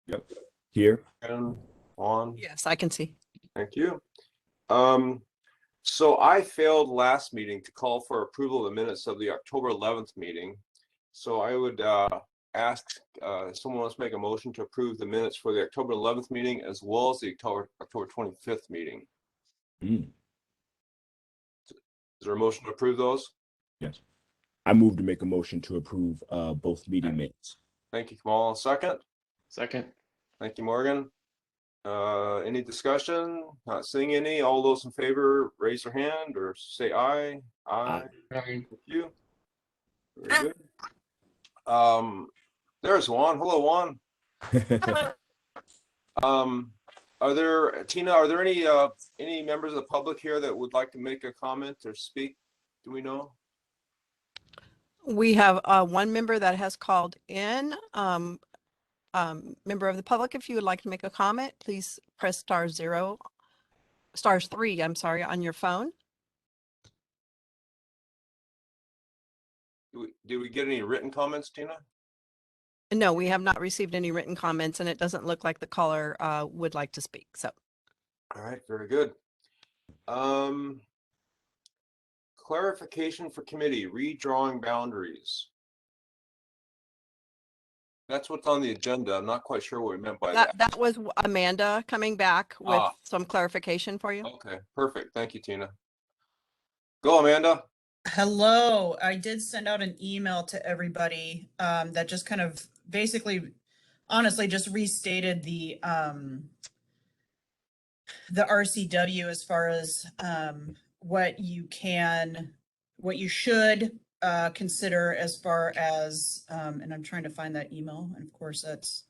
Yep. Here. And on. Yes, I can see. Thank you. So I failed last meeting to call for approval of the minutes of the October 11th meeting. So I would ask someone wants to make a motion to approve the minutes for the October 11th meeting as well as the October 25th meeting. Mm. Is there a motion to approve those? Yes. I move to make a motion to approve both meeting minutes. Thank you, Kamal. Second. Second. Thank you, Morgan. Any discussion? Not seeing any. All those in favor, raise their hand or say aye. Aye. Thank you. Very good. There's Juan. Hello, Juan. Are there any members of the public here that would like to make a comment or speak? Do we know? We have one member that has called in. Member of the public, if you would like to make a comment, please press stars 3, I'm sorry, on your phone. Did we get any written comments, Tina? No, we have not received any written comments, and it doesn't look like the caller would like to speak. So, all right, very good. Clarification for committee, redrawing boundaries. That's what's on the agenda. I'm not quite sure what we meant by that. That was Amanda coming back with some clarification for you. Okay, perfect. Thank you, Tina. Go, Amanda. Hello. I did send out an email to everybody that just kind of basically, honestly, just restated the RCW as far as what you should consider as far as, and I'm trying to find that email, and of course that's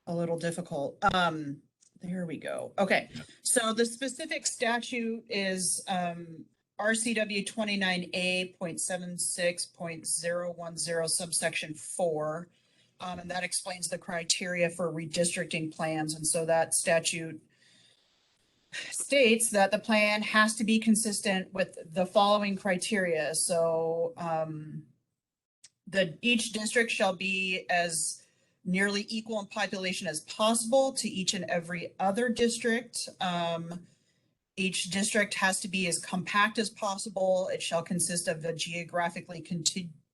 a little difficult. There we go. Okay, so the specific statute is RCW 29A.76.010 subsection 4, and that explains the criteria for redistricting plans. And so that statute states that the plan has to be consistent with the following criteria. So each district shall be as nearly equal in population as possible to each and every other district. Each district has to be as compact as possible. It shall consist of a geographically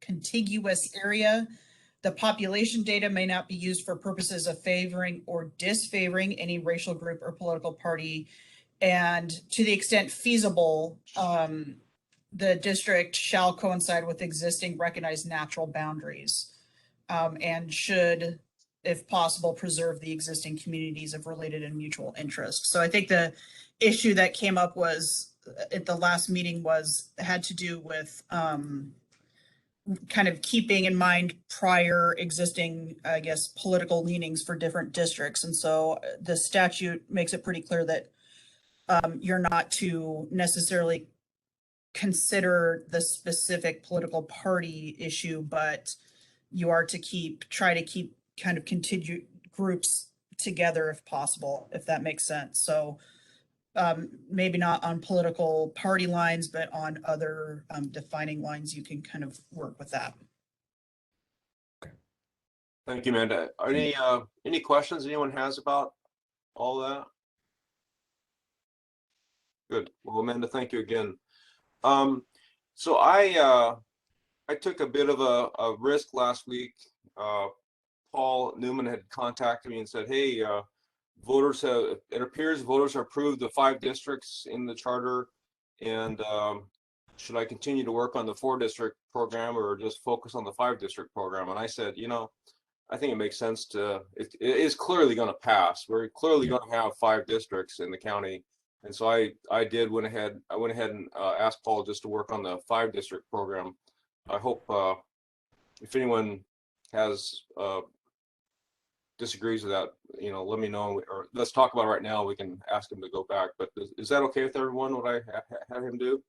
contiguous area. The population data may not be used for purposes of favoring or disfavoring any racial group or political party. And to the extent feasible, the district shall coincide with existing recognized natural boundaries, and should, if possible, preserve the existing communities of related and mutual interest. So I think the issue that came up was at the last meeting had to do with kind of keeping in mind prior existing, I guess, political leanings for different districts. And so the statute makes it pretty clear that you're not to necessarily consider the specific political party issue, but you are to try to keep kind of continued groups together if possible, if that makes sense. So maybe not on political party lines, but on other defining lines, you can kind of work with that. Okay. Thank you, Amanda. Are any questions anyone has about all that? Good. Well, Amanda, thank you again. So I took a bit of a risk last week. Paul Newman had contacted me and said, hey, it appears voters have approved the 5 districts in the charter, and should I continue to work on the 4-district program or just focus on the 5-district program? And I said, I think it makes sense it is clearly going to pass. We're clearly going to have 5 districts in the county. And so I went ahead and asked Paul just to work on the 5-district program. I hope if anyone has disagrees with that, let me know, or let's talk about it right now. We can ask him to go back. But is that okay with everyone? What I have him do?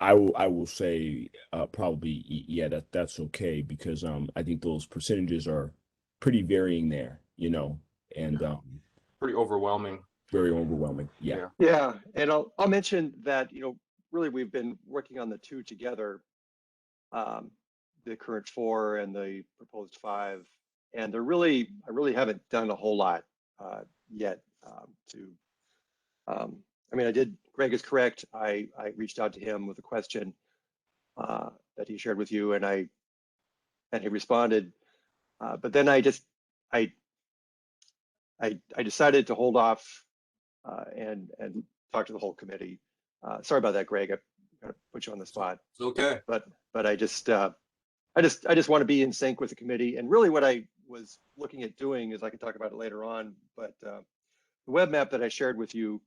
I will say probably yeah, that's okay, because I think those percentages are pretty varying there, and pretty overwhelming. Very overwhelming. Yeah. Yeah, and I'll mention that really we've been working on the 2 together, the current 4 and the proposed 5, And I really haven't done a whole lot yet I mean, Greg is correct. I reached out to him with a question that he shared with you, and he responded. But then I decided to hold off and talk to the whole committee. Sorry about that, Greg. I gotta put you on the spot. It's okay. But I just want to be in sync with the committee. And really, what I was looking at doing is I can talk about it later on. But the web map that I shared with you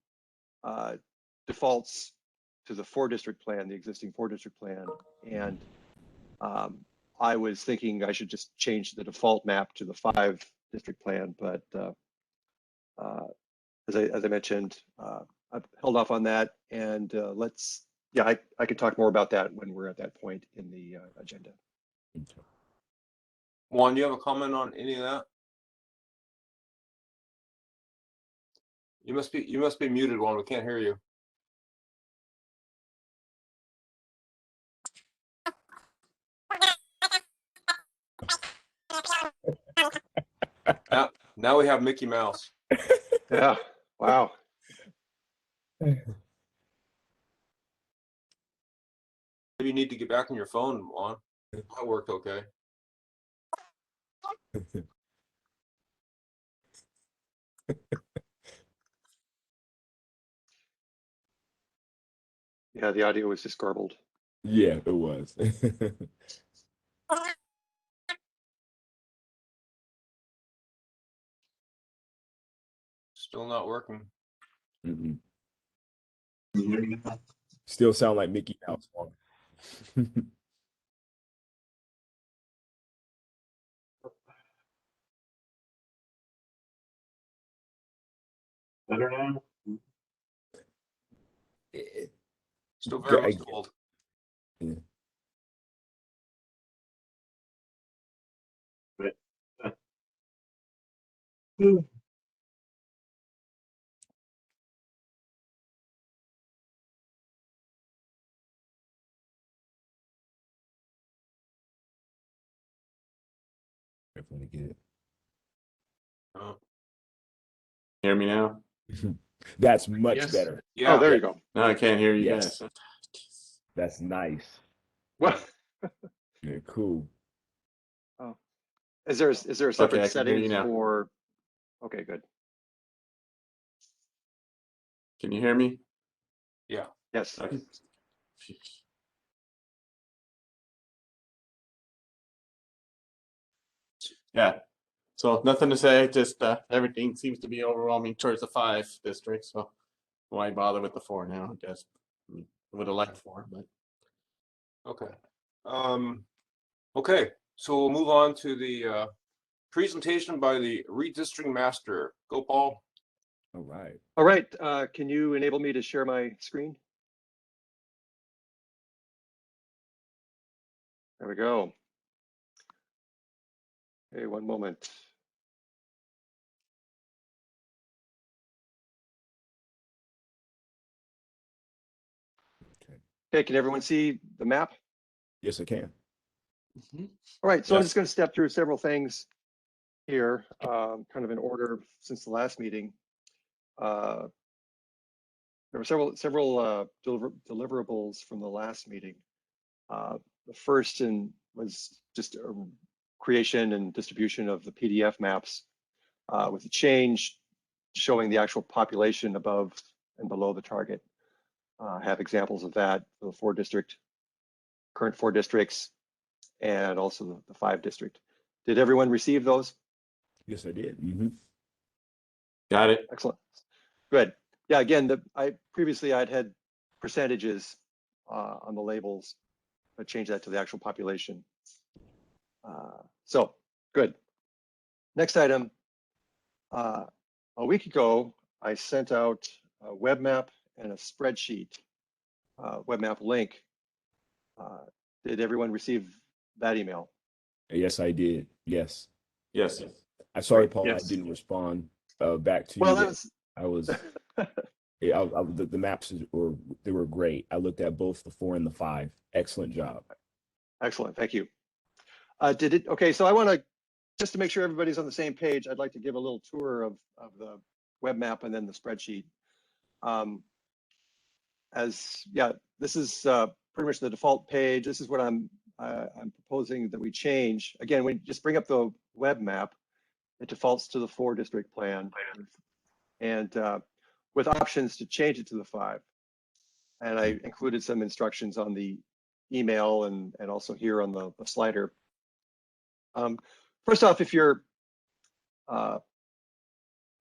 defaults to the 4-district plan, the existing 4-district plan, and I was thinking I should just change the default map to the 5-district plan, but as I mentioned, I've held off on that, and I could talk more about that when we're at that point in the agenda. Juan, do you have a comment on any of that? You must be muted, Juan. We can't hear you. Now we have Mickey Mouse. Yeah. Wow. Maybe you need to get back on your phone, Juan. That worked okay. Yeah, the audio was just garbled. Yeah, it was. Still not working. Mm-mm. Still sound like Mickey Mouse. Better now? Still very Greg. muffled. Yeah. Definitely get it. Oh, Hear me now? That's much Yes. better. yeah. Oh, there you go. No, I can't hear you Yes. guys. That's nice. Well, Yeah, cool. is there a separate I can hear you settings now. for? Okay, good. Can you hear me? Yes. Okay. Yeah. So nothing to say, just everything seems to be overwhelming towards the 5-district. So why bother with the 4 now? I guess I would have liked 4, but Okay. Okay. So we'll move on to the presentation by the redistricting master. Go, Paul. All right. All right. Can you enable me to share my screen? There we go. Okay, one moment. Okay, can everyone see the map? Yes, I can. All right, so I'm Yes. just going to step through several things here, kind of in order since the last meeting. There were several deliverables from the last meeting. The first was just a creation and distribution of the PDF maps with a change showing the actual population above and below the target. Have examples of that for the current 4 districts, and also the 5-district. Did everyone receive those? Yes, I did. Mm-hmm. got it. Excellent. Good. Yeah, again, previously I'd had percentages on the labels, but changed that to the actual population. So good. Next item. A week ago, I sent out a web map and a spreadsheet web map link. Did everyone receive that email? Yes, I did. Yes. Yes. I'm sorry, Paul, Yes. I didn't respond back to Well, you. that was I was yeah, the maps were great. I looked at both the 4 and the 5. Excellent job. excellent. Thank you. Okay, so I want to just to make sure everybody's on the same page, I'd like to give a little tour of the web map and then the spreadsheet. This is pretty much the default page. This is what I'm proposing that we change. Again, when you just bring up the web map, it defaults to the 4-district plan, and with options to change it to the 5. And I included some instructions on the email and also here on the slider. First off, if you're,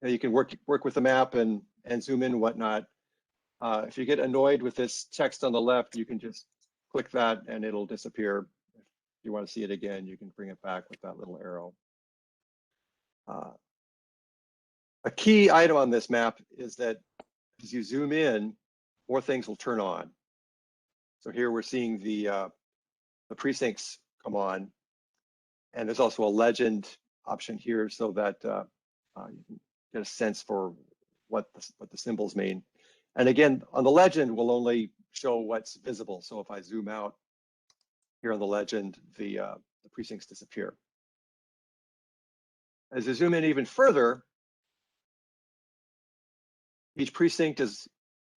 you can work with the map and zoom in and whatnot. If you get annoyed with this text on the left, you can just click that and it'll disappear. If you want to see it again, you can bring it back with that little arrow. A key item on this map is that as you zoom in, more things will turn on. So here we're seeing the precincts come on, and there's also a legend option here so that you can get a sense for what the symbols mean. And again, on the legend, we'll only show what's visible. So if I zoom out here on the legend, the precincts disappear. As you zoom in even further, each precinct is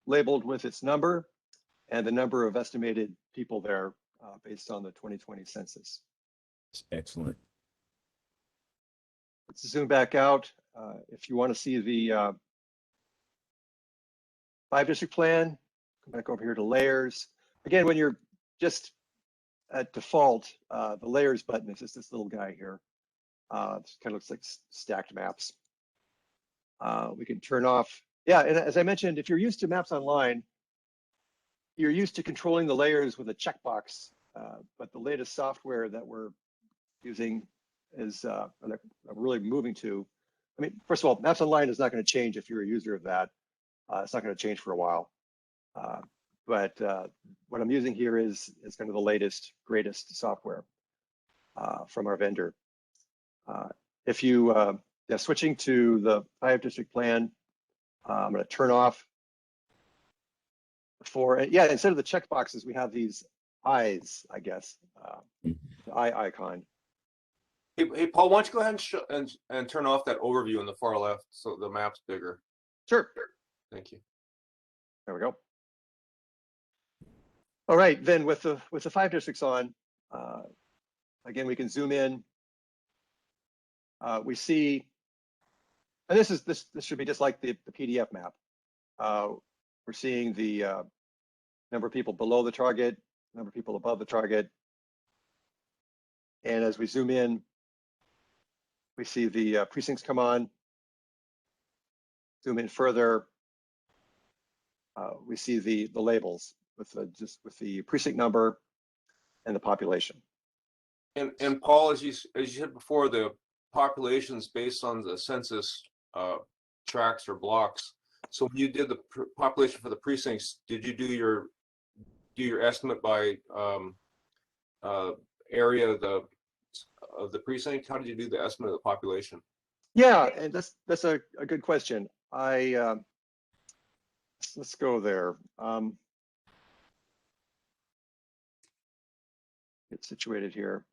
labeled with its number and the number of estimated people there based on the 2020 census. Excellent. Let's zoom back out. If you want to see the 5-district plan, come back over here to layers. Again, when you're just at default, the layers button is just this little guy here. It kind of looks like stacked maps. We can turn off. Yeah, and as I mentioned, if you're used to Maps Online, you're used to controlling the layers with a checkbox, but the latest software that we're using is really moving to. I mean, first of all, Maps Online is not going to change if you're a user of that. It's not going to change for a while. But what I'm using here is kind of the latest, greatest software from our vendor. If you, switching to the 5-district plan, I'm going to turn off instead of the check boxes, we have these eyes, I guess, the eye icon. Hey, Paul, why don't you go ahead and turn off that overview on the far left so the map's bigger. Sure. Thank you. There we go. All right, then with the 5 districts on, again, we can zoom in. We see, and this should be just like the PDF map. We're seeing the number of people below the target, number of people above the target. And as we zoom in, we see the precincts come on. Zoom in further, we see the labels with the precinct number and the population. And Paul, as you said before, the population's based on the census tracts or blocks. So when you did the population for the precincts, did you do your estimate by area of the precinct? How did you do the estimate of the population? Yeah, and that's a good question. Let's go there. Get situated here.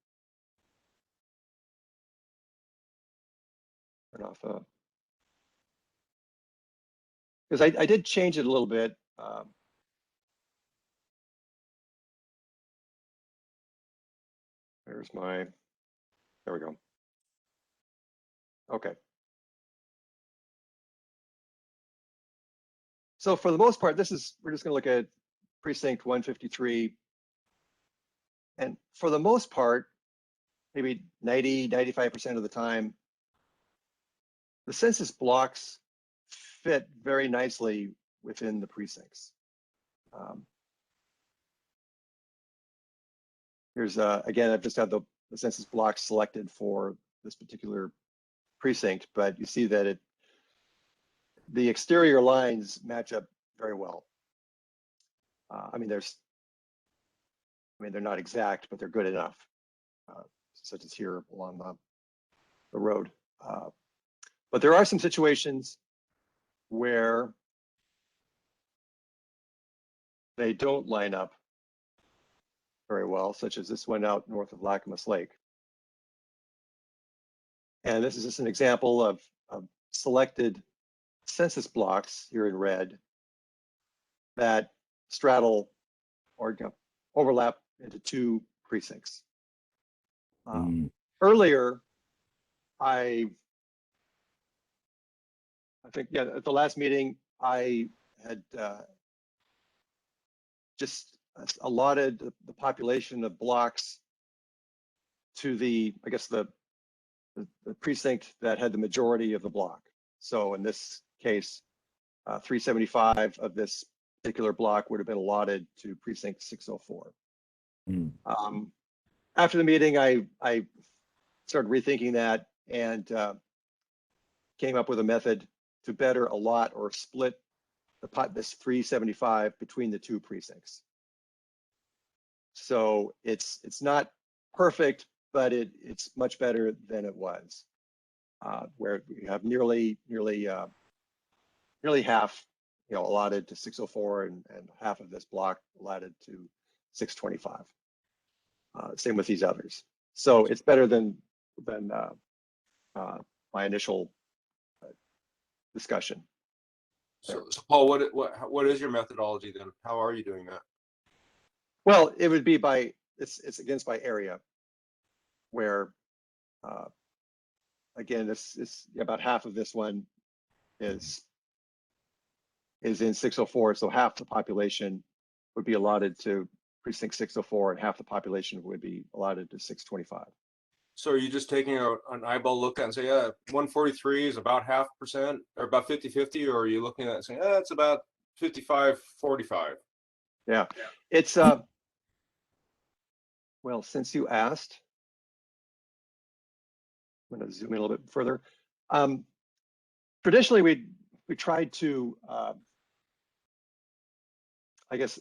Turn off because I did change it a little bit. There we go. Okay. So for the most part, we're just going to look at precinct 153. And for the most part, maybe 95% of the time, the census blocks fit very nicely within the precincts. Here's, again, I've just had the census blocks selected for this particular precinct, but you see that the exterior lines match up very well. They're not exact, but they're good enough, such as here along the road. But there are some situations where they don't line up very well, such as this one out north of Lacamas Lake. And this is just an example of selected census blocks here in red that straddle or overlap into 2 precincts. Earlier, I think, yeah, at the last meeting, I had just allotted the population of blocks to the, I guess, the precinct that had the majority of the block. So in this case, 375 of this particular block would have been allotted to precinct 604. After the meeting, I started rethinking that and came up with a method to better allot or split this 375 between the 2 precincts. So it's not perfect, but it's much better than it was, where we have nearly half, allotted to 604 and half of this block allotted to 625. Same with these others. So it's better than my initial discussion. So Paul, what is your methodology then? How are you doing that? Well, it would be it's against by area, where again, this is about half of this one is in 604. So half the population would be allotted to precinct 604 and half the population would be allotted to 625. So are you just taking an eyeball look at and say, yeah, 143 is about 0.5% or about 50-50, or are you looking at it and saying, it's about 55-45? Yeah, it's well, since you asked, I'm going to zoom in a little bit further. Traditionally, we tried to, I guess,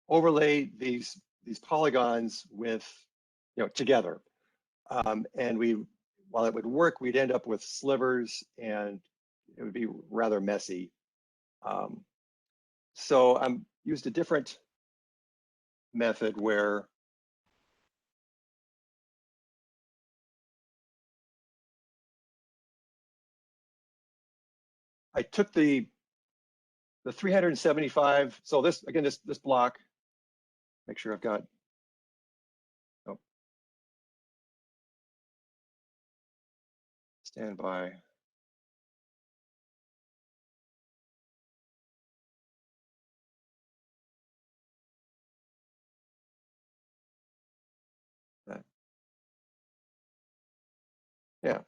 overlay these polygons with, together, and while it would work, we'd end up with slivers, and it would be rather messy. So I used a different method where I took the 375. So this, again, this block, make sure I've got, stand by. Yeah.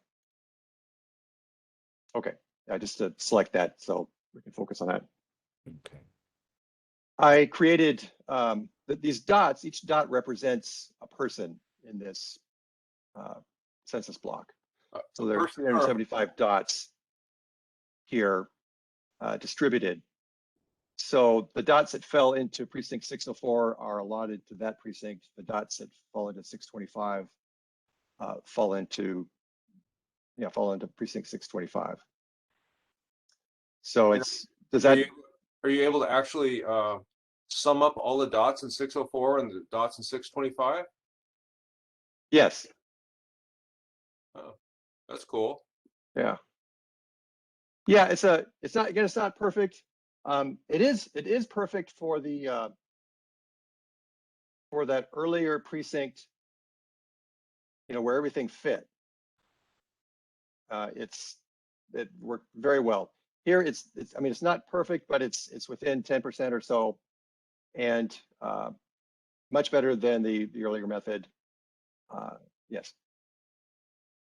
Okay. I just select that so we can focus on that. Okay. I created these dots. Each dot represents a person in this census block. So there are 375 dots here distributed. So the dots that fell into precinct 604 are allotted to that precinct. The dots that fall into 625 fall into precinct 625. So Are you able to actually sum up all the dots in 604 and the dots in 625? Yes. Oh, that's cool. Yeah. Yeah, it's not perfect. It is perfect for the for that earlier precinct, where everything fit. It worked very well. Here it's not perfect, but it's within 10% or so, and much better than the earlier method. Yes.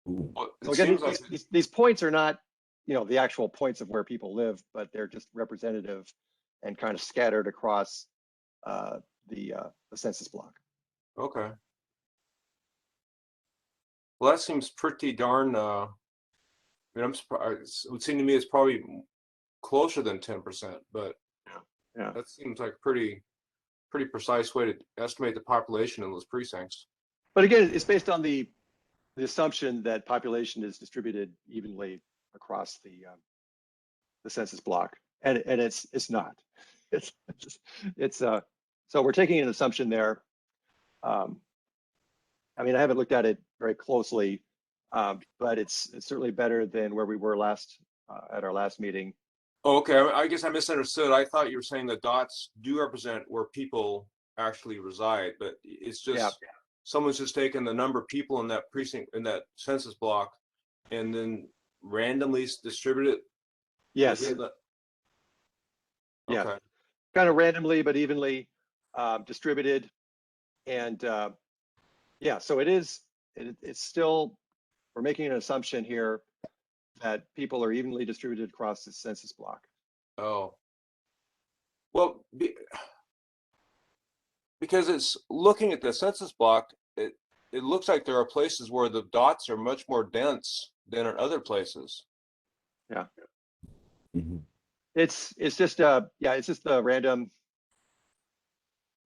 Well, So again, these points are not, the actual points of where people live, but they're just representative and kind of scattered across the census block. Okay. Well, that seems pretty darn. I'm surprised. It would seem to me it's probably closer than 10%, but yeah, that seems like a pretty precise way to estimate the population in those precincts. But again, it's based on the assumption that population is distributed evenly across the census block, and it's not. So we're taking an assumption there. I haven't looked at it very closely, But it's certainly better than where we were at our last meeting. Oh, okay, I guess I misunderstood. I thought you were saying the dots do represent where people actually reside, but it's Yeah. just someone's just taken the number of people in that precinct, in that census block, and then randomly distribute it. Yes. Yeah. Okay. Kind of randomly but evenly distributed, and yeah, so it's still, we're making an assumption here that people are evenly distributed across the census block. Oh. Well, because it's looking at the census block, it looks like there are places where the dots are much more dense than in other places. Yeah. Mm-hmm. It's just the random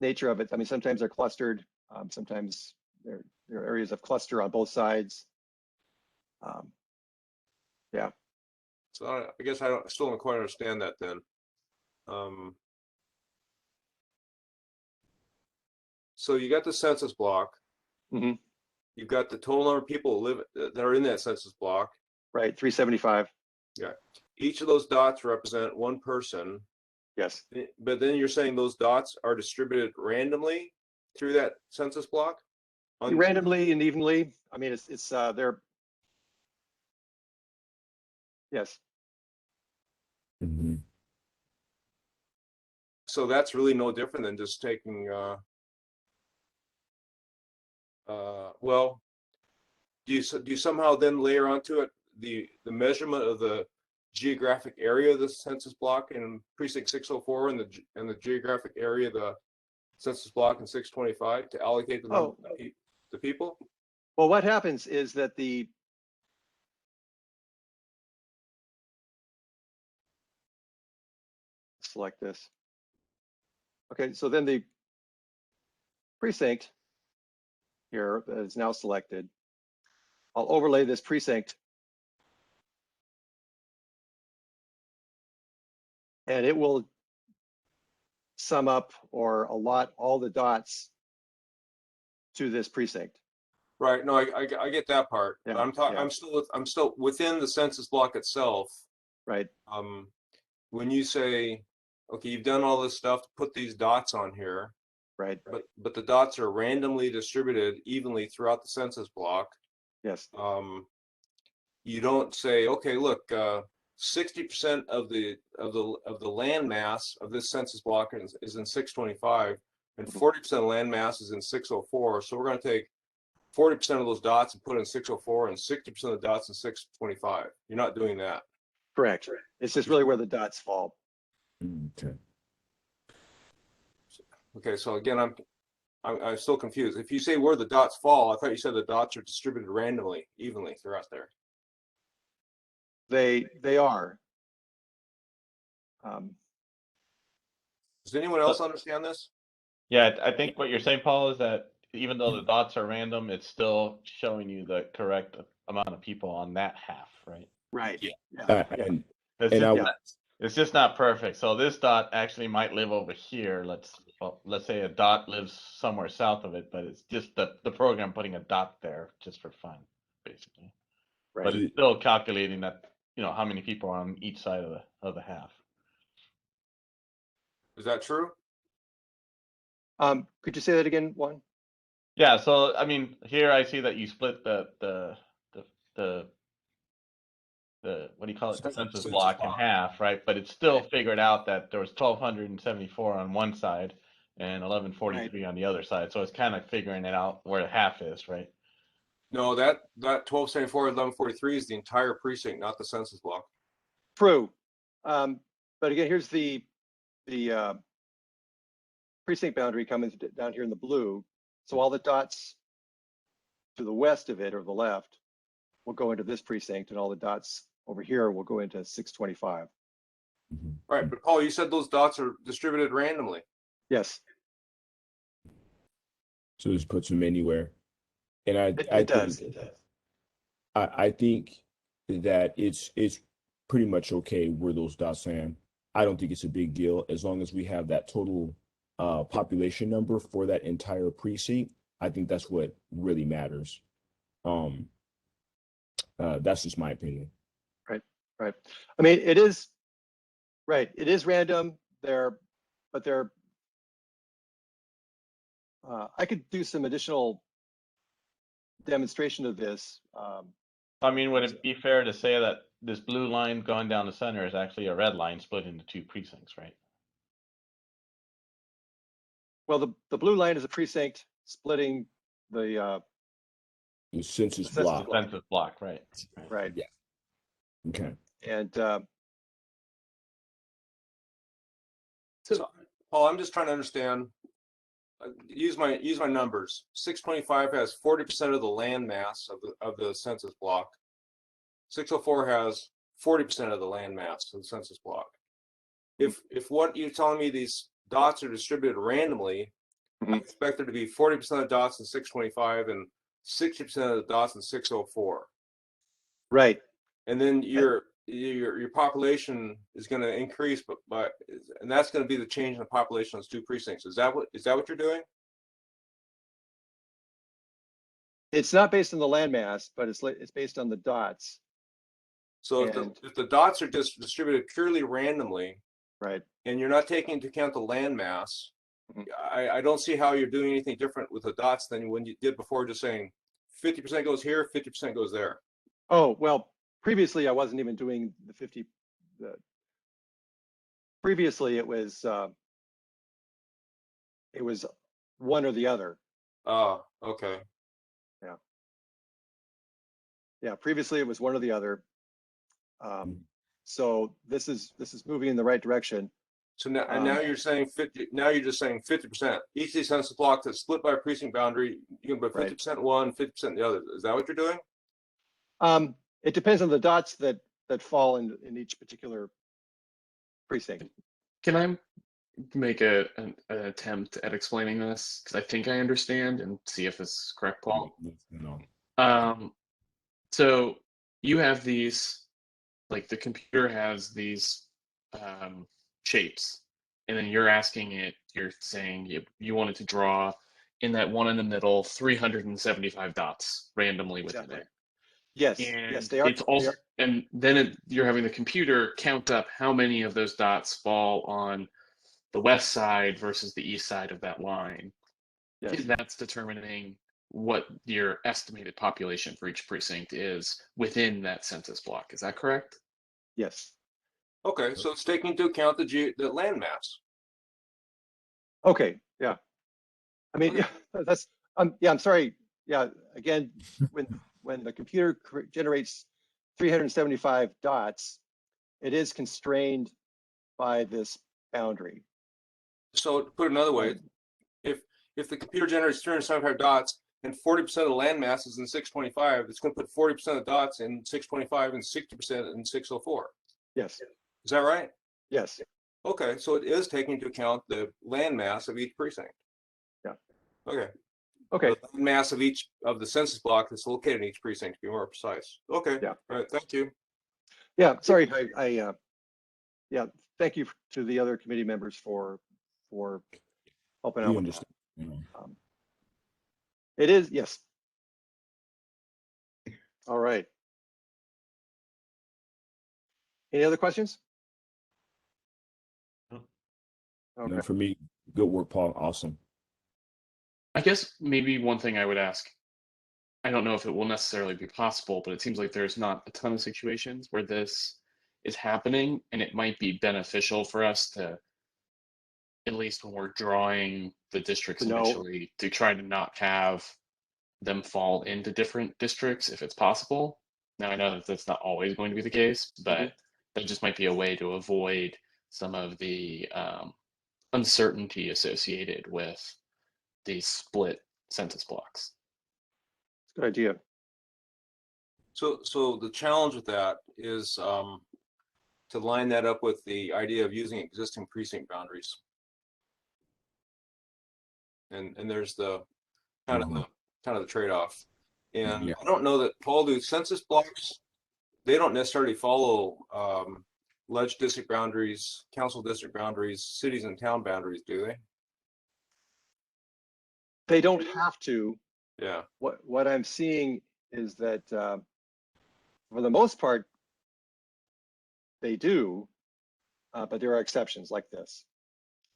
nature of it. I mean, sometimes they're clustered, sometimes there are areas of cluster on both sides. Yeah. So I guess I still don't quite understand that then. So you got the census block. Mm-hmm. You've got the total number of people that are in that census block. Right, 375. Yeah. Each of those dots represent one person. Yes. But then you're saying those dots are distributed randomly through that census block? Randomly and evenly. I mean, it's they're, yes. Mm-hmm. So that's really no different than just taking, well, do you somehow then layer onto it the measurement of the geographic area of the census block in precinct 604 and the geographic area of the census block in 625 to allocate the number the people? Well, what happens is that select this. Okay, so then the precinct here is now selected. I'll overlay this precinct, and it will sum up or allot all the dots to this precinct. Right. No, I get that part. Yeah, I'm talking. yeah. I'm still within the census block itself. Right. When you say, okay, you've done all this stuff to put these dots on here, Right. but the dots are randomly distributed evenly throughout the census block. Yes. You don't say, okay, look, 60% of the land mass of this census block is in 625, and 40% of land mass is in 604. So we're going to take 40% of those dots and put in 604 and 60% of the dots in 625. You're not doing that. Correct. It's just really where the dots fall. Okay. Okay, so again, I'm still confused. If you say where the dots fall, I thought you said the dots are distributed randomly, evenly throughout there. They are. Does anyone else understand this? Yeah, I think what you're saying, Paul, is that even though the dots are random, it's still showing you the correct amount of people on that half, right? Right. Yeah. It's just not perfect. So this dot actually might live over here. Let's say a dot lives somewhere south of it, but it's just the program putting a dot there just for fun, basically. Right. But it's still calculating that, how many people are on each side of the half. Is that true? Could you say that again, Juan? Yeah, so I mean, here I see that you split the what do you call it, the census block in half, right? But it's still figured out that there was 1,274 on one side and 1,143 on the other side. So it's kind of figuring it out where the half is, right? No, that 1274 1143 is the entire precinct, not the census block. True. But again, here's the precinct boundary coming down here in the blue. So all the dots to the west of it or the left will go into this precinct, and all the dots over here will go into 625. Right, but Paul, you said those dots are distributed randomly. Yes. So this puts them anywhere. And It does. I think that it's pretty much okay where those dots land. I don't think it's a big deal as long as we have that total population number for that entire precinct. I think that's what really matters. That's just my opinion. Right. I mean, it is, right, it is random there, but there, I could do some additional demonstration of this. I mean, would it be fair to say that this blue line going down the center is actually a red line split into 2 precincts, right? Well, the blue line is a precinct splitting the Census census block. block. Census block, right? Right. Yeah. Okay. And So, Paul, I'm just trying to understand. Use my numbers. 625 has 40% of the land mass of the census block. 604 has 40% of the land mass of the census block. If what you're telling me, these dots are distributed randomly, I expect there to be 40% of dots in 625 and 60% of the dots in 604. right. And then your population is going to increase, and that's going to be the change in the population of those 2 precincts. Is that what you're doing? It's not based on the landmass, but it's based on the dots. So if the dots are just distributed purely randomly, Right. and you're not taking into account the land mass, I don't see how you're doing anything different with the dots than when you did before, just saying 50% goes here, 50% goes there. Oh, well, previously I wasn't even doing the 50. Previously it was one or the other. Oh, okay. Yeah, previously it was one or the other. So this is moving in the right direction. So now, and now you're saying 50. Now you're just saying 50%. Each of these census blocks that's split by a precinct boundary, you can put 50% one, 50% the other. Is that what you're doing? It depends on the dots that fall in each particular precinct. Can I make an attempt at explaining this? Because I think I understand, and see if this is correct, Paul. No. So you have these, like the computer has these shapes, and then you're saying you wanted to draw in that one in the middle 375 dots randomly within Exactly. it. Yes, And yes, they are. It's also, and then you're having the computer count up how many of those dots fall on the west side versus the east side of that line. Yes. And that's determining what your estimated population for each precinct is within that census block. Is that correct? Yes. Okay, so it's taking into account the land mass. Okay. Yeah. I mean, yeah, that's. Yeah. I'm sorry. Yeah. Again, when the computer generates 375 dots, it is constrained by this boundary. So to put it another way, if the computer generates 375 dots and 40% of the land mass is in 625, it's going to put 40% of the dots in 625 and 60% in 604. Yes. Is that right? Yes. Okay, so it is taking into account the land mass of each precinct. Yeah. Okay. Okay. The land mass of each of the census block that's located in each precinct, to be more precise. Okay. Yeah. All right. Thank you. Yeah. Sorry. Yeah. Thank you to the other committee members for helping out You with understand. that. It is, yes. All right. Any other questions? Okay. No, for me, good work, Paul. Awesome. I guess maybe one thing I would ask, I don't know if it will necessarily be possible, but it seems like there's not a ton of situations where this is happening, and it might be beneficial for us to, at least when we're drawing the districts initially, to try to not have them fall into different districts if it's possible. Now, I know that that's not always going to be the case, but that just might be a way to avoid some of the uncertainty associated with these split census blocks. Good idea. So the challenge with that is to line that up with the idea of using existing precinct boundaries. And there's the kind of the trade-off. And I don't know that, Paul, do census blocks, they don't necessarily follow ledge district boundaries, council district boundaries, cities and town boundaries, do they? They don't have to. Yeah. What I'm seeing is that For the most part, they do, but there are exceptions like this.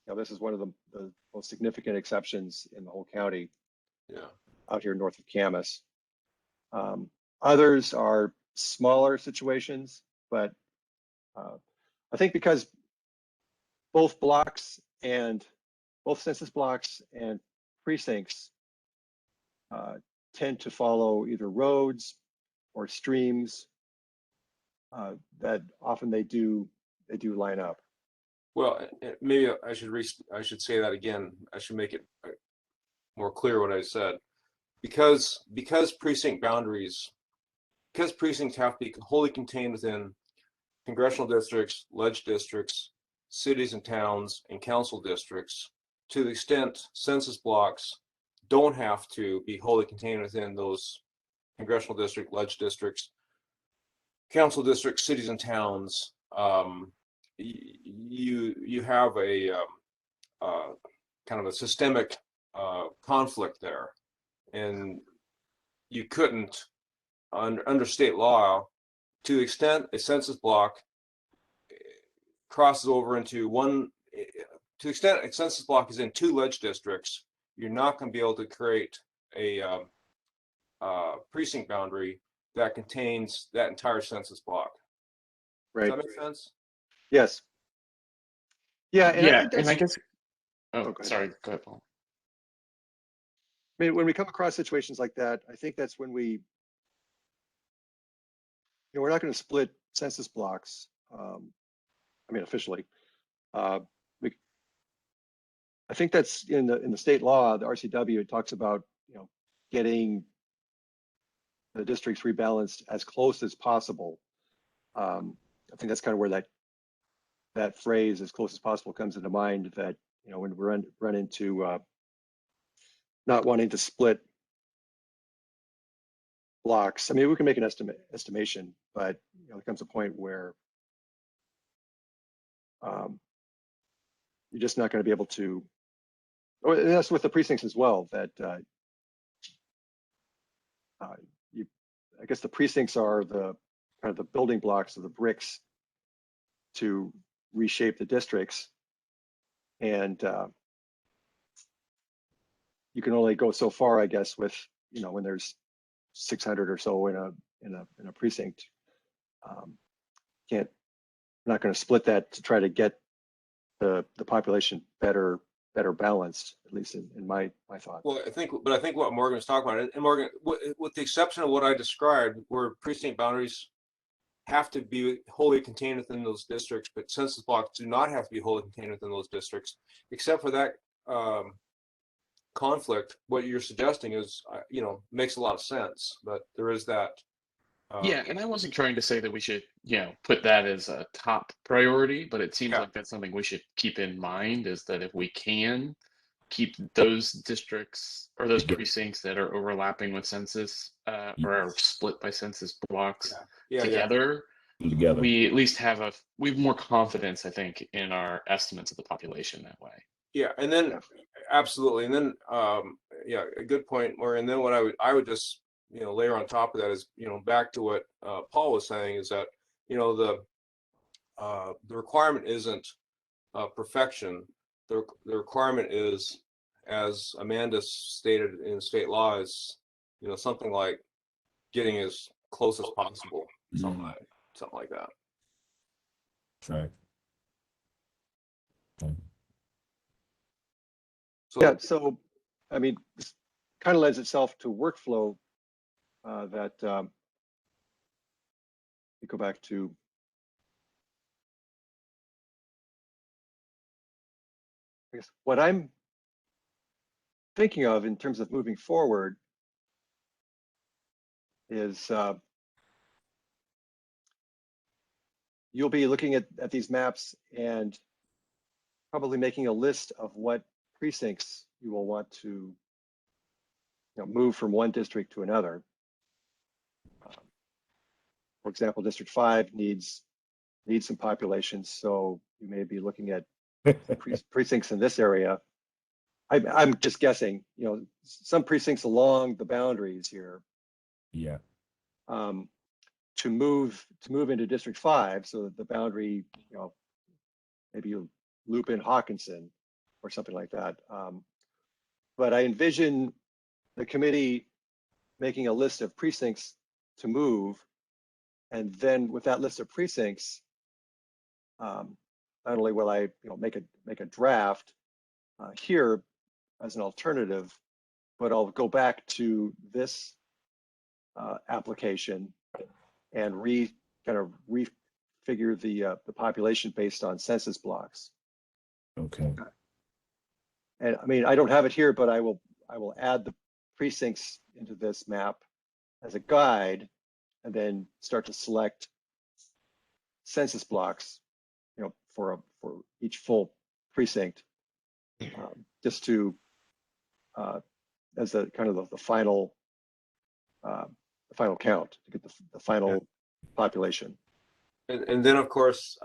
Now, this is one of the most significant exceptions in the whole county. Yeah. Out here north of Camas. Others are smaller situations, but I think because both census blocks and precincts tend to follow either roads or streams, that often they do line up. Well, maybe I should say that again. I should make it more clear what I said. Because precincts have to be wholly contained within congressional districts, ledge districts, cities and towns, and council districts, to the extent census blocks don't have to be wholly contained within those congressional district, ledge districts, council districts, cities and towns, you have a kind of a systemic conflict there, and you couldn't under state law, to the extent a census block crosses over into one, to the extent a census block is in two ledge districts, you're not going to be able to create a precinct boundary that contains that entire census block. Right. Does that make sense? Yes. Yeah. And Yeah, I think and I that's, guess. Oh, go ahead. sorry. Go ahead, Paul. I mean, when we come across situations like that, I think that's when we're not going to split census blocks. I mean, officially, I think that's in the state law, the RCW. It talks about getting the districts rebalanced as close as possible. I think that's kind of where that phrase "as close as possible" comes into mind. That when we run into not wanting to split blocks. I mean, we can make an estimation, but there comes a point where you're just not going to be able to. Oh, and that's with the precincts as well. That I guess the precincts are the kind of the building blocks of the bricks to reshape the districts, and you can only go so far, I guess, with when there's 600 or so in a precinct. Not going to split that to try to get the population better balanced, at least in my thought. Well, I think what Morgan was talking about, and Morgan, with the exception of what I described, where precinct boundaries have to be wholly contained within those districts, but census blocks do not have to be wholly contained within those districts, except for that conflict. What you're suggesting is, makes a lot of sense, but there is that. Yeah, and I wasn't trying to say that we should, put that as a top priority, but it seems like that's something we should keep in mind, is that if we can keep those districts or those precincts that are overlapping with census or are split by census blocks together, we at least have more confidence, I think, in our estimates of the population that way. Yeah, and then absolutely, and then a good point, Morgan. And then what I would just layer on top of that is, back to what Paul was saying, is that the requirement isn't perfection. The requirement is, as Amanda stated in state law, is something like getting as close as possible, something like that. Right. Okay. So I mean, this kind of lends itself to workflow that we go back to. I guess what I'm thinking of in terms of moving forward is you'll be looking at these maps and probably making a list of what precincts you will want to move from one district to another. For example, District 5 needs some population, so you may be looking at precincts in this area. I'm just guessing, some precincts along the boundaries here. Yeah. to move into District 5, so that the boundary, maybe you loop in Hawkinson or something like that. But I envision the committee making a list of precincts to move, and then with that list of precincts, not only will I make a draft here as an alternative, but I'll go back to this application and kind of refigure the population based on census blocks. Okay. And I mean, I don't have it here, but I will add the precincts into this map as a guide, and then start to select census blocks, for each full precinct, just to as the kind of the final count, to get the final population. And then of course,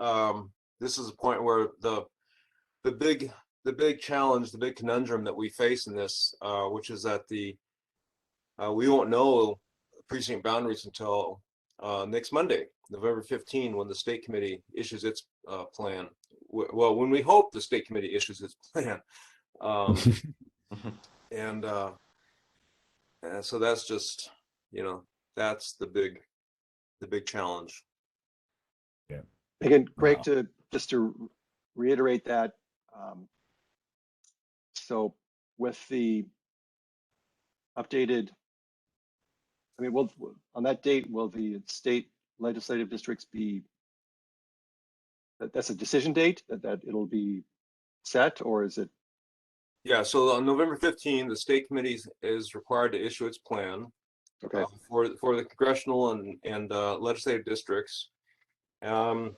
this is a point where the big challenge, the big conundrum that we face in this, which is that we won't know precinct boundaries until next Monday, November 15, when the state committee issues its plan. Well, when we hope the state committee issues its plan. And so that's just, that's the big challenge. Yeah. Again, Greg, Wow. to reiterate that, so with the updated, I mean, on that date, will the state legislative districts be, that's a decision date, that it'll be set, or is it? Yeah, so on November 15, the state committee is required to issue its plan Okay. for the congressional and legislative districts. I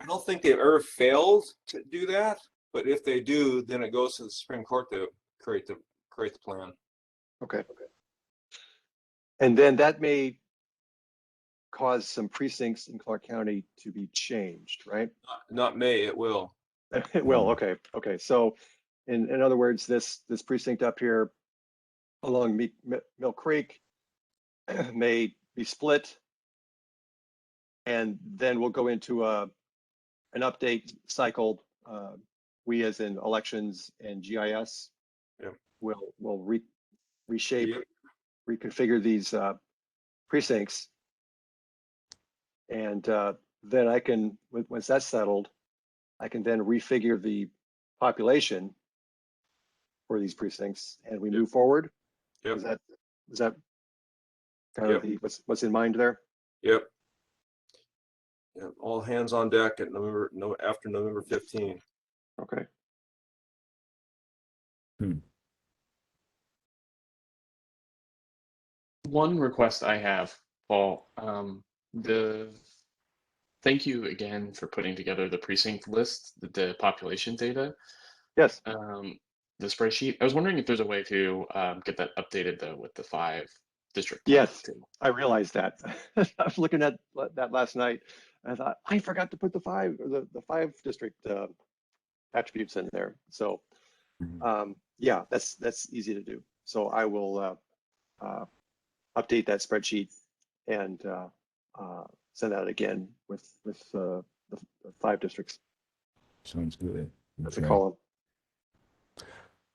don't think they've ever failed to do that, but if they do, then it goes to the Supreme Court to create the plan. Okay. And then that may cause some precincts in Clark County to be changed, right? Not may, it will. It will. Okay. Okay. So, in other words, this precinct up here along Mill Creek may be split, and then we'll go into an update cycle. We, as in elections and GIS, Yep. will reshape, Yep. reconfigure these precincts, and then I can, once that's settled, I can then refigure the population for these precincts, and we move forward. Yep. Is that kind of what's in mind there? Yep. Yep. All hands on deck at after November 15. Okay. One request I have, Paul, thank you again for putting together the precinct list, the population data, Yes. the spreadsheet. I was wondering if there's a way to get that updated though with the 5 district. Yes, I realized that. I was looking at that last night, and I thought, I forgot to put the 5 district attributes in there. So yeah, that's easy to do. So I will update that spreadsheet and send out again with the 5 districts. Sounds good. That's a column.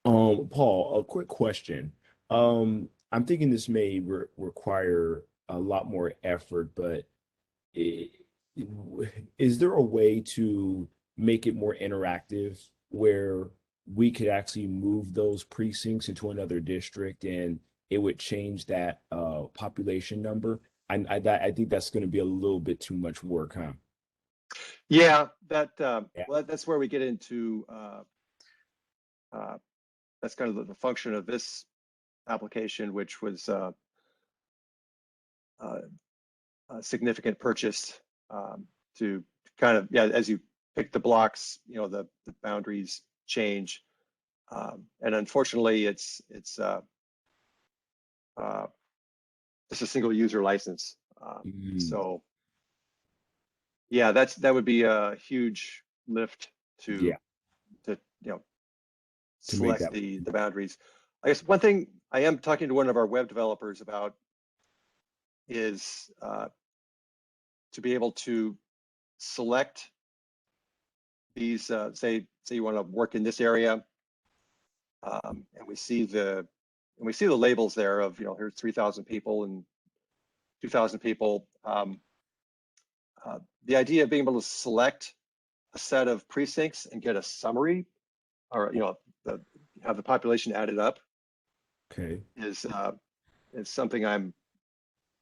Paul, a quick question. I'm thinking this may require a lot more effort, but is there a way to make it more interactive where we could actually move those precincts into another district and it would change that population number? I think that's going to be a little bit too much work, huh? Yeah, well, that's where we get into that's kind of the function of this application, which was a significant purchase to kind of, as you pick the blocks, the boundaries change, and unfortunately, it's just a single user license. So yeah, that would be a huge lift to select the boundaries. I guess one thing, I am talking to one of our web developers about is to be able to select these, say you want to work in this area, and we see the labels there of, here's 3,000 people and 2,000 people. The idea of being able to select a set of precincts and get a summary, or have the population added up, Okay. is something I'm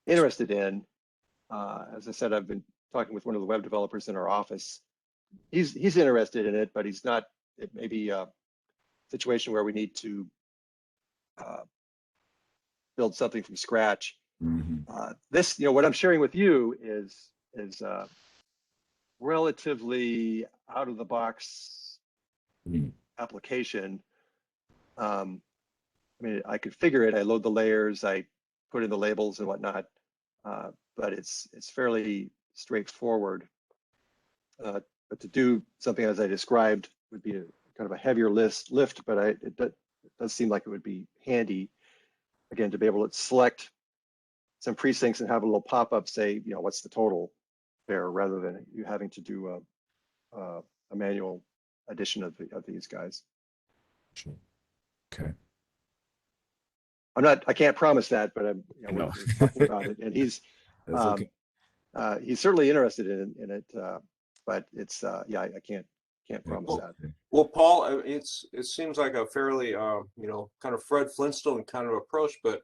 interested in. As I said, I've been talking with one of the web developers in our office. He's interested in it, but he's not. It may be a situation where we need to build something from scratch. This, what I'm sharing with you is relatively out of the box application. I mean, I could figure it. I load the layers, I put in the labels and whatnot, but it's fairly straightforward. But to do something as I described would be a kind of a heavier lift, but it does seem like it would be handy, again, to be able to select some precincts and have a little pop-up say, what's the total there, rather than you having to do a manual addition of these guys. Okay. I can't promise that, but we're talking about it, and he's Okay. He's certainly interested in it, but it's I can't promise that. Well, Paul, it seems like a fairly kind of Fred Flintstone kind of approach, but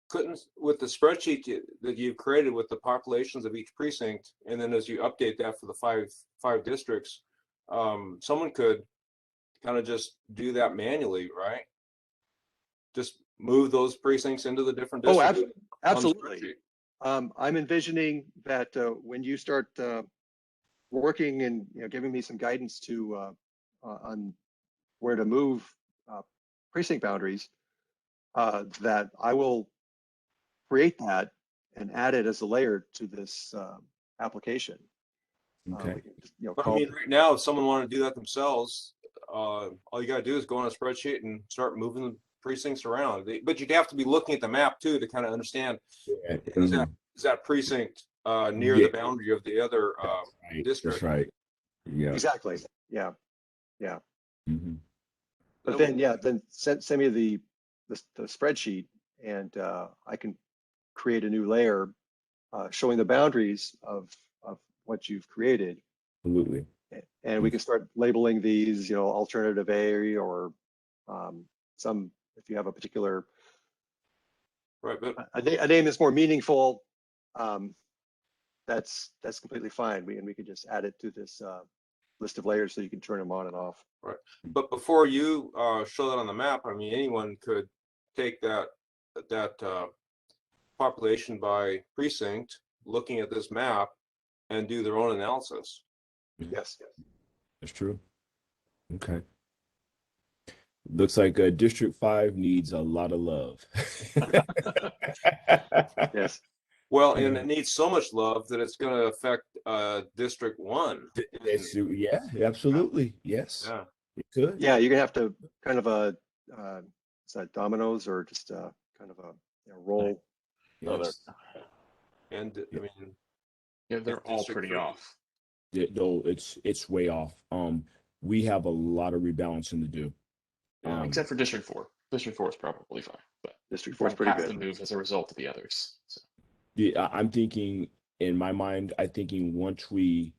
couldn't, with the spreadsheet that you've created with the populations of each precinct, and then as you update that for the five districts, someone could kind of just do that manually, right? Just move those precincts into the different districts. Oh, absolutely. I'm envisioning that when you start working and giving me some guidance on where to move precinct boundaries, that I will create that and add it as a layer to this application. Okay. I mean, right now, if someone wanted to do that themselves, all you got to do is go on a spreadsheet and start moving the precincts around. But you'd have to be looking at the map too to kind of understand, is that precinct near the boundary of the other district? That's right. Yeah. Exactly. Yeah. But then send me the spreadsheet, and I can create a new layer showing the boundaries of what you've created. Absolutely. And we can start labeling these, alternative A, or some, if you have a particular but a name that's more meaningful, that's completely fine. We could just add it to this list of layers so you can turn them on and off. Right. But before you show that on the map, I mean, anyone could take that population by precinct, looking at this map, and do their own analysis. Yes. That's true. Okay. Looks like District 5 needs a lot of love. Yes. Well, and it needs so much love that it's going to affect District 1. Yeah, absolutely. Yes. Yeah. It could. Yeah, you're gonna have to kind of is that dominoes, or just kind of a roll? Yes. And I mean, Yeah, they're all pretty off. No, it's way off. We have a lot of rebalancing to do. Except for District 4. District 4 is probably fine, but District 4 is pretty good. To move as a result of the others. So. Yeah, I'm thinking, in my mind, once we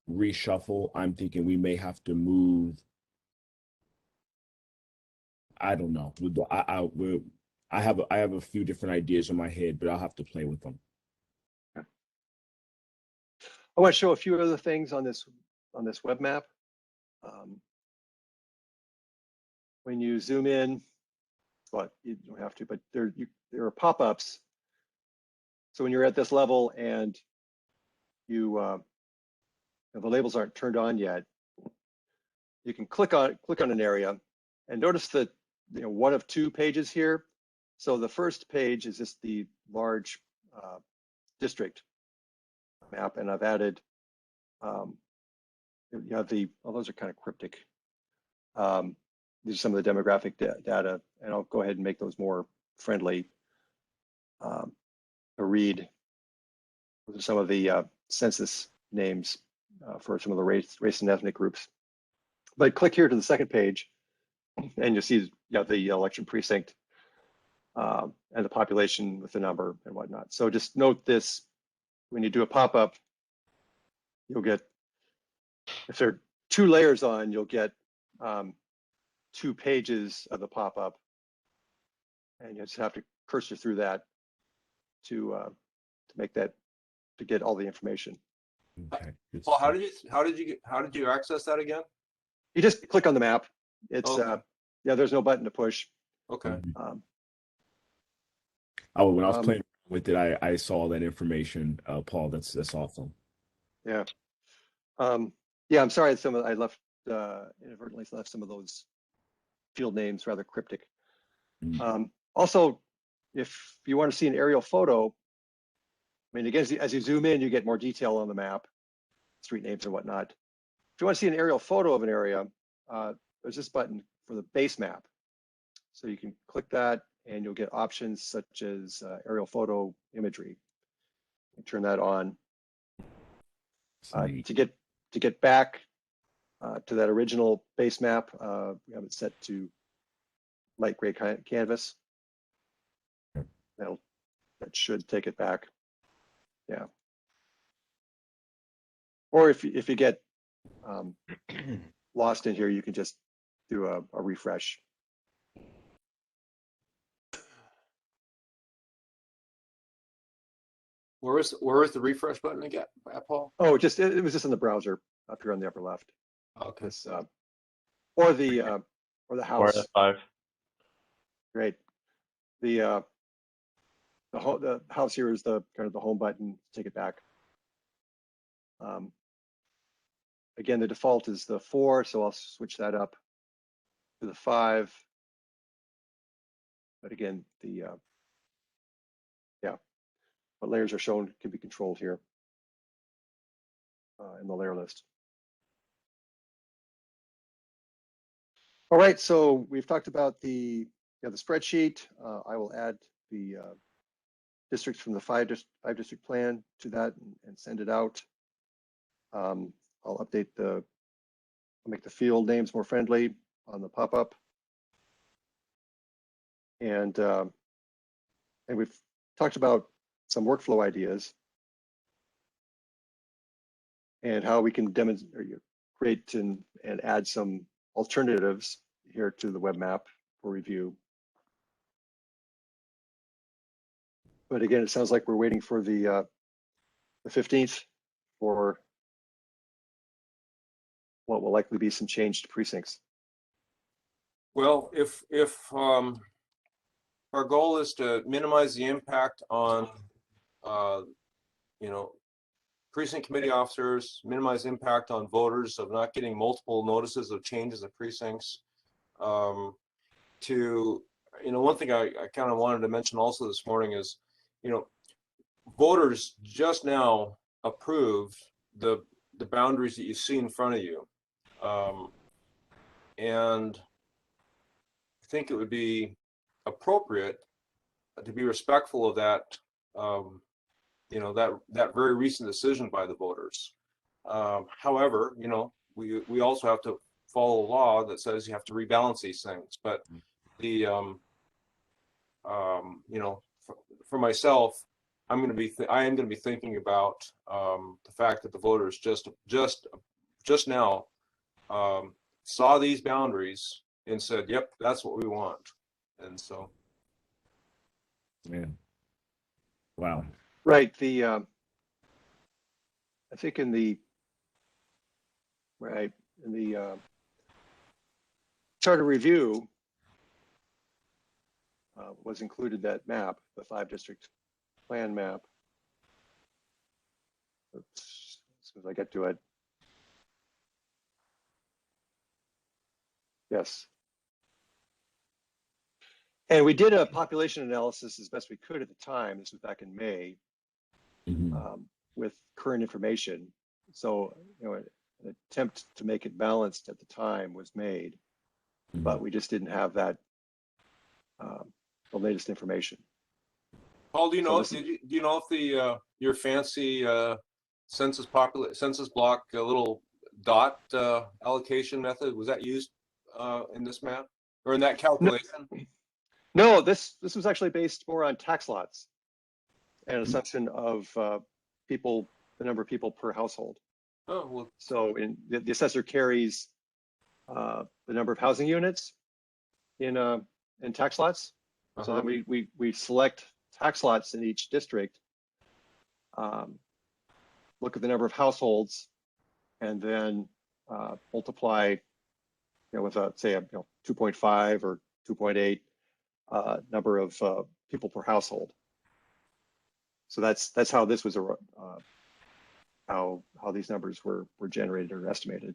reshuffle, I'm thinking we may have to move. I don't know. I have a few different ideas in my head, but I'll have to play with them. Okay. I want to show a few other things on this web map. When you zoom in, well, you don't have to, but there are pop-ups. So when you're at this level and the labels aren't turned on yet, you can click on an area, and notice that one of two pages here. So the first page is just the large district map, and I've added you have those are kind of cryptic. These are some of the demographic data, and I'll go ahead and make those more friendly to read. Those are some of the census names for some of the race and ethnic groups. But click here to the second page, and you'll see the election precinct and the population with the number and whatnot. So just note this: when you do a pop-up, you'll get, if there are 2 layers on, you'll get 2 pages of the pop-up, and you just have to cursor through that to make that, to get all the information. Okay. good Well, how stuff. did you access that again? You just click on the map. It's Okay. yeah, there's no button to push. Okay. Mhm. Oh, when I was Um, playing with it, I saw that information, Paul. That's awesome. Yeah. Yeah, I'm sorry, I left inadvertently left some of those field names rather cryptic. Mm. Also, if you want to see an aerial photo, I mean, again, as you zoom in, you get more detail on the map, street names and whatnot. If you want to see an aerial photo of an area, there's this button for the base map. So you can click that and you'll get options such as aerial photo imagery. You turn that on. Sweet. To get back to that original base map, we have it set to light gray canvas. That should take it back. Yeah. Or if you get lost in here, you can just do a refresh. Where is the refresh button again, Paul? Oh, it was just in the browser up here on the upper left. Okay. This, or the Or house. F5. Great. The house here is the kind of the home button. Take it back. Again, the default is the 4, so I'll switch that up to the 5. But again, what layers are shown can be controlled here in the layer list. All right, so we've talked about the spreadsheet. I will add the districts from the five district plan to that and send it out. I'll make the field names more friendly on the pop-up. And we've talked about some workflow ideas and how we can demonstrate, create and add some alternatives here to the web map for review. But again, it sounds like we're waiting for the 15th for what will likely be some change to precincts. Well, if our goal is to minimize the impact on precinct committee officers, minimize impact on voters of not getting multiple notices of changes of precincts. One thing I kind of wanted to mention also this morning is, voters just now approved the boundaries that you see in front of you. And I think it would be appropriate to be respectful of that, that very recent decision by the voters. However, we also have to follow a law that says you have to rebalance these things. But for myself, I am going to be thinking about the fact that the voters just now saw these boundaries and said, "Yep, that's what we want." And so, Yeah. Wow. Right. I think in the charter review was included that map, the 5-district plan map. Oops, as soon as I get to it. Yes. And we did a population analysis as best we could at the time. This was back in May, with current information. So, an attempt to make it balanced at the time was made, but we just didn't have that, the latest information. Paul, do you So know, this- do you know if the, your fancy, census block, little dot, allocation method, was that used, in this map or in that calculation? No, this was actually based more on tax lots and an assumption of people, the number of people per household. Oh, well, So the assessor carries the number of housing units in tax lots. So uh-huh. then we select tax lots in each district, look at the number of households, and then multiply, with say a 2.5 or 2.8 number of people per household. So that's how this was how these numbers were generated or estimated.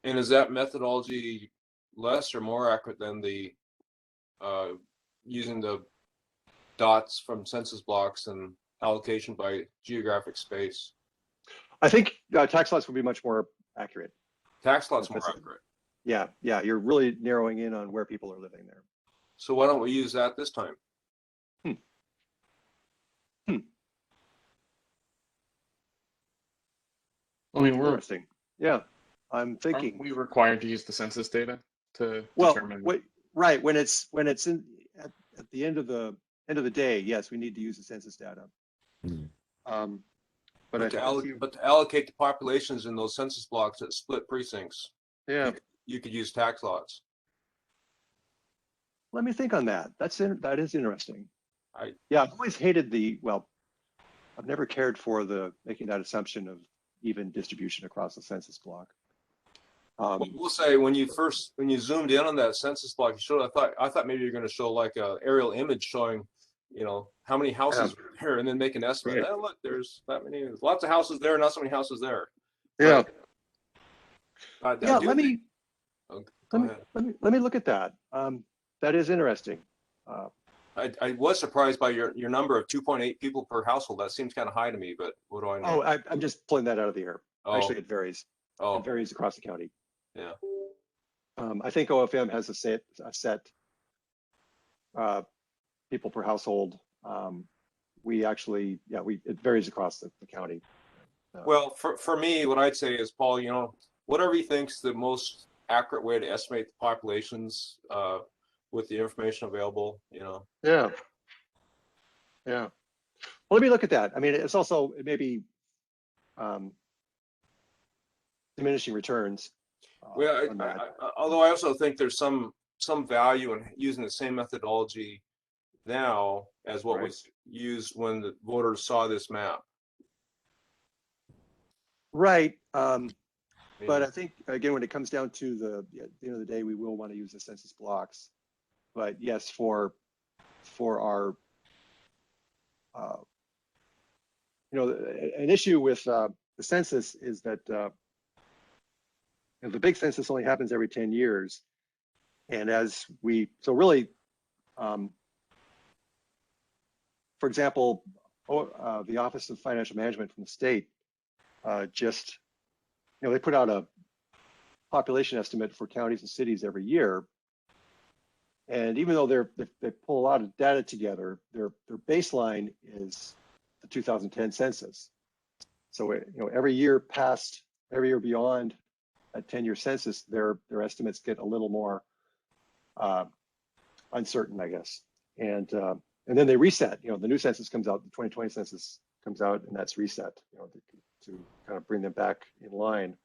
And is that methodology less or more accurate than the, using the dots from census blocks and allocation by geographic space? I think tax lots would be much more accurate. Tax lots more That's- accurate. Yeah, you're really narrowing in on where people are living there. So why don't we use that this time? I mean, we're Interesting. Yeah, I'm aren't thinking. we required to use the census data to Well, determine? right, when it's in at the end of the day, yes, we need to use the census data. Mhm. But But to allocate the populations in those census blocks at split precincts, yeah, you could use tax lots. let me think on that. That is interesting. Yeah, I've always hated I've never cared for making that assumption of even distribution across the census block. We'll say when you zoomed in on that census block, you showed, I thought maybe you're going to show like a aerial image showing, how many houses are there, and then make an estimate. Right. Oh, look, there's that many, there's lots of houses there, not so many houses there. Yeah. I Yeah, do let think- me oh, go ahead. let me look at that. That is interesting. I was surprised by your number of 2.8 people per household. That seems kind of high to me, but what do I know? I'm just pulling that out of the air. Oh. Actually, it varies. Oh, It varies across the county. yeah. I think OFM has a set people per household. We actually, it varies across the county. Well, for me, what I'd say is, Paul, whatever you think's the most accurate way to estimate the populations, with the information available, Yeah. Well, let me look at that. I mean, it may be diminishing returns. Well, on that. although I also think there's some value in using the same methodology now as what Right. was used when the voters saw this map. Right. I But mean, I think, again, when it comes down to at the end of the day, we will want to use the census blocks. But yes, for our, an issue with the census is that the big census only happens every 10 years. And so really, for example, the Office of Financial Management from the state just, they put out a population estimate for counties and cities every year. And even though they pull a lot of data together, their baseline is the 2010 census. So every year beyond a 10-year census, their estimates get a little more uncertain, I guess. And then they reset. The new census comes out, the 2020 census comes out, and that's reset. To kind of bring them back in line.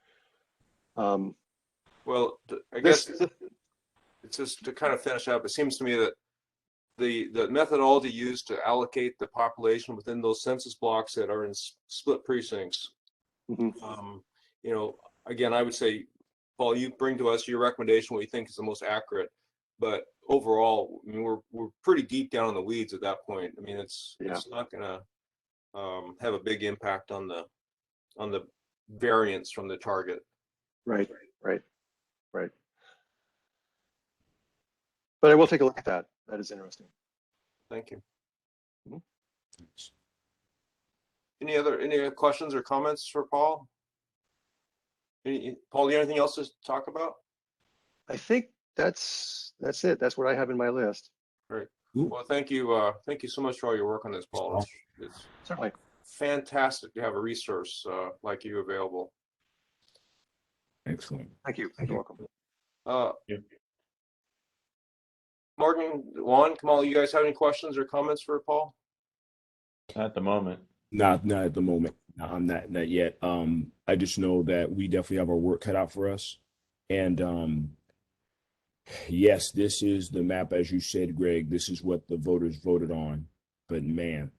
well, I guess it's just to kind of finish up. It seems to me that the methodology used to allocate the population within those census blocks that are in split precincts, Mhm. Again, I would say, Paul, you bring to us your recommendation what you think is the most accurate. But overall, I mean, we're pretty deep down in the weeds at that point. I mean, it's not going to have a big impact on the variance from the target. Right. But I will take a look at that. That is interesting. Thank you. Mhm. Any other questions or comments for Paul? Paul, you have anything else to talk about? I think that's it. That's what I have in my list. Great. Cool. Well, thank you so much for all your work on this, Paul. It's Certainly. fantastic to have a resource like you available. Excellent. Thank you. You're welcome. Yeah. Morgan, Juan, Kamal, you guys have any questions or comments for Paul? At the moment. Not at the moment. No, I'm not yet. I just know that we definitely have our work cut out for us. And yes, this is the map, as you said, Greg. This is what the voters voted on. But man,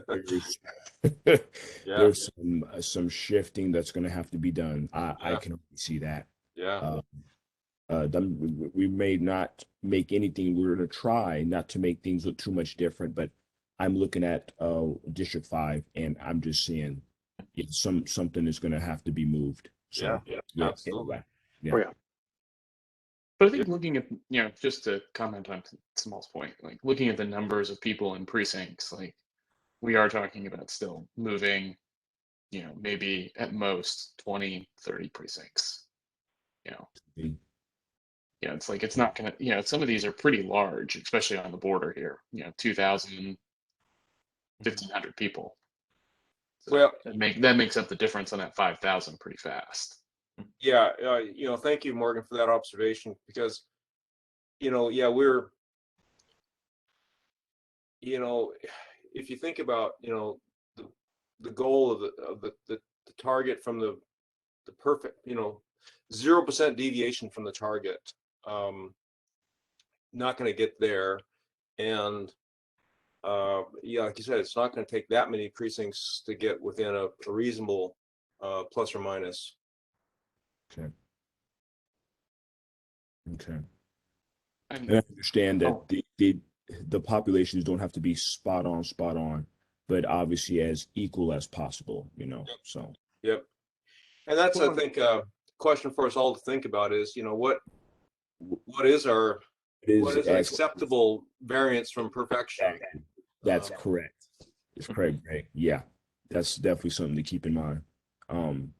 there's, there's some shifting that's going to have to be done. I can see that. Yeah. We may not make anything. We're going to try not to make things look too much different, but I'm looking at District 5, and I'm just seeing something is going to have to be moved. So, Absolutely. Yeah. Oh, yeah. But I think looking at, just to comment on Small's point, like looking at the numbers of people in precincts, like we are talking about still moving, maybe at most 20, 30 precincts. Mhm. Yeah, it's like it's not gonna, some of these are pretty large, especially on the border here. 2,000, 1,500 people. So Well, that makes up the difference on that 5,000 pretty fast. yeah, thank you, Morgan, for that observation, because, we're, if you think about, the goal of the target from the perfect, 0% deviation from the target, not going to get there. And like you said, it's not going to take that many precincts to get within a reasonable plus or minus. Okay. And And I understand that Oh. the populations don't have to be spot on, but obviously as equal as possible, so. Yep. And that's, I Well, think, a question for us all to think about is, what is an acceptable variance from perfection? That's correct. It's correct, Greg. Yeah, that's definitely something to keep in mind. And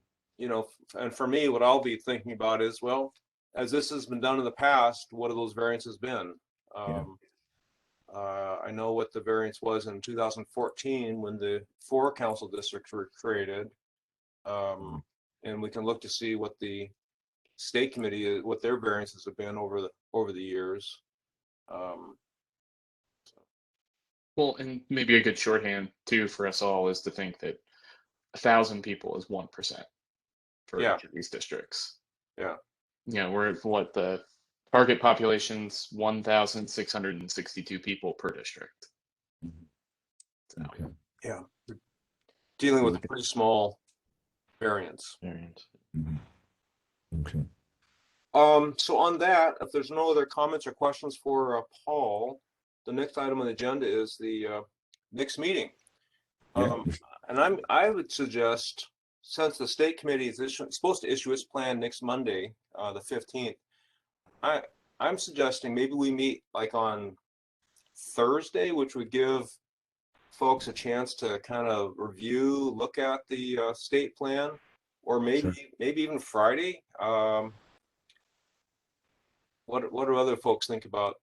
for me, what I'll be thinking about is, well, as this has been done in the past, what have those variances been? I know what the variance was in 2014 when the 4 council districts were created. And we can look to see what the state committee, what their variances have been over the years. Well, and maybe a good shorthand too for us all is to think that 1,000 people is 1% for each of these districts. Yeah. We're at what the target population's 1,662 people per district. So, Okay. Yeah. Dealing with a pretty small variance. Mhm. Okay. So on that, if there's no other comments or questions for Paul, the next item on the agenda is the next meeting. And I would suggest, since the state committee is supposed to issue its plan next Monday, the 15th, I'm suggesting maybe we meet like on Thursday, which would give folks a chance to kind of review, look at the state plan, or maybe even Friday. What do other folks think about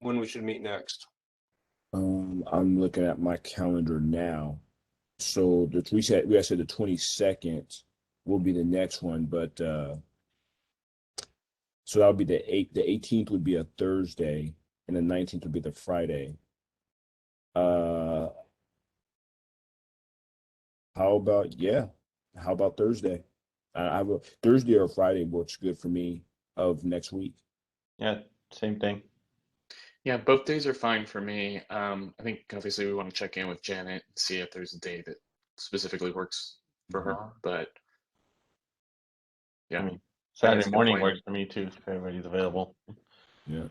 when we should meet next? I'm looking at my calendar now. So we said the 22nd will be the next one, but so that would be the 18th would be a Thursday, and the 19th would be the Friday. How about Thursday? I will Thursday or Friday works good for me of next week. Yeah, same thing. yeah, both days are fine for me. I think obviously we want to check in with Janet and see if there's a day that specifically works for her. But yeah, I mean, Saturday morning works for me too, if everybody's available. Yeah.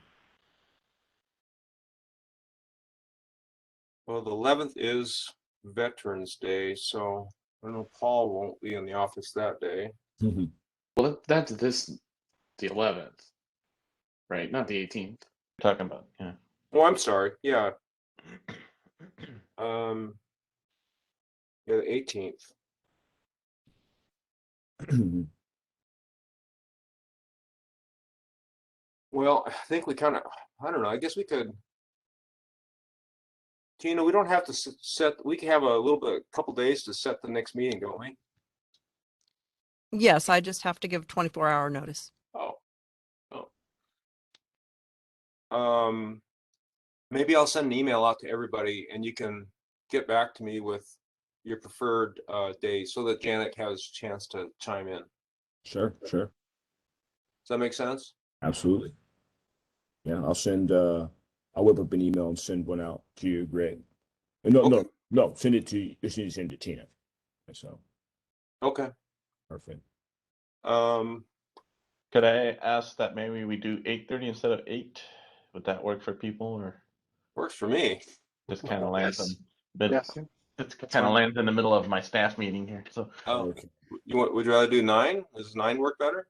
Well, the 11th is Veterans Day, so I know Paul won't be in the office that day. Well, that's the 11th, right? Not the 18th. Talking about, yeah. Oh, I'm sorry. Yeah. Yeah, the 18th. Well, I think we kind of, I don't know, I guess we could. Tina, we don't have to set, we can have a little bit, a couple days to set the next meeting, don't we? Yes, I just have to give 24-hour notice. Oh. Maybe I'll send an email out to everybody and you can get back to me with your preferred days so that Janet has a chance to chime in. Sure. Does that make sense? Absolutely. Yeah, I'll whip up an email and send one out to you, Greg. No, send it to you. Just need to send it to Tina. So. Okay. Perfect. Could I ask that maybe we do 8:30 instead of 8? Would that work for people, or Works for me. just kind of lands Yes. in bit? Yes. It kind of lands in the middle of my staff meeting here. So Oh, Okay. would you rather do 9? Does 9 work better?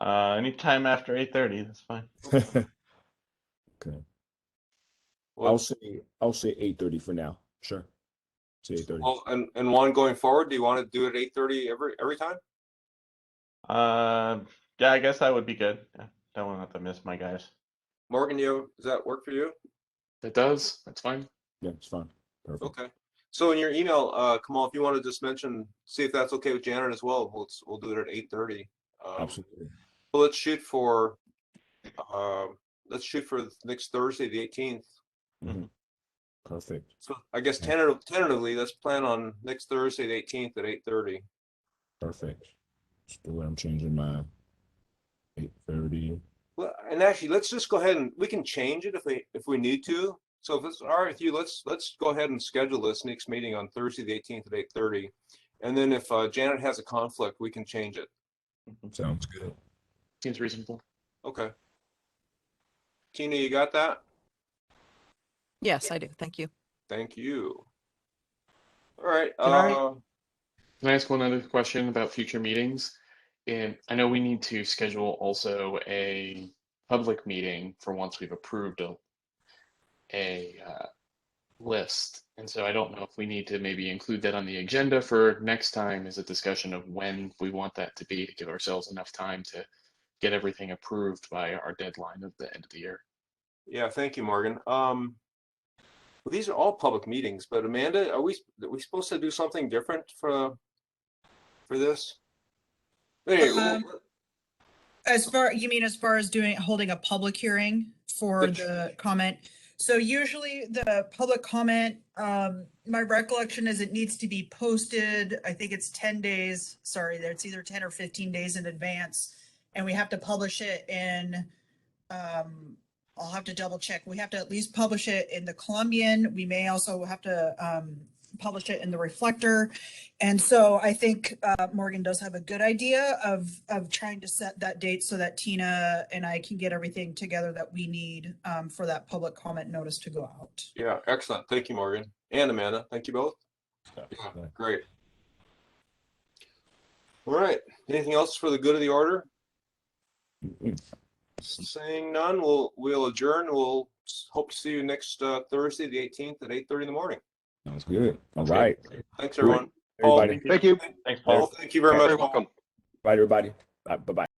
anytime after 8:30, that's fine. Okay. Well, I'll say 8:30 for now. Sure. Say 8:30. well, and one going forward, do you want to do it 8:30 every time? Yeah, I guess that would be good. Yeah, don't want to miss my guys. Morgan, does that work for you? It does. That's fine. Yeah, it's fine. Perfect. Okay. So in your email, Kamal, if you want to just mention, see if that's okay with Janet as well, we'll do it at 8:30. Absolutely. Well, let's shoot for next Thursday, the 18th. Mhm. Perfect. So I guess tentatively, let's plan on next Thursday, the 18th at 8:30. Perfect. Just the way I'm changing my 8:30. Well, and actually, let's just go ahead and we can change it if we need to. So if it's all right with you, let's go ahead and schedule this next meeting on Thursday, the 18th at 8:30. And then if Janet has a conflict, we can change it. Sounds good. Seems reasonable. Okay. Tina, you got that? Yes, I do. Thank you. Thank you. All right. Can I ask one other question about future meetings? And I know we need to schedule also a public meeting for once we've approved a list. And so I don't know if we need to maybe include that on the agenda for next time as a discussion of when we want that to be to give ourselves enough time to get everything approved by our deadline of the end of the year. Yeah, thank you, Morgan. Well, these are all public meetings, but Amanda, are we supposed to do something different for this? Anyway, As far as holding a public hearing for the comment. So usually the public comment, my recollection is it needs to be posted. I think it's 10 days. Sorry, it's either 10 or 15 days in advance. And we have to publish it in, I'll have to double check. We have to at least publish it in the Columbian. We may also have to publish it in the Reflector. And so I think Morgan does have a good idea of trying to set that date so that Tina and I can get everything together that we need for that public comment notice to go out. yeah, excellent. Thank you, Morgan and Amanda. Thank you both. Yeah, great. All right. Anything else for the good of the order? Saying none, we'll adjourn. We'll hope to see you next Thursday, the 18th at 8:30 in the morning. Sounds good. All Okay. right. Thanks, everyone. Everybody. Thank you. Thanks, Paul, Paul. thank you very much. Very Paul. welcome. Bye, everybody. Bye-bye.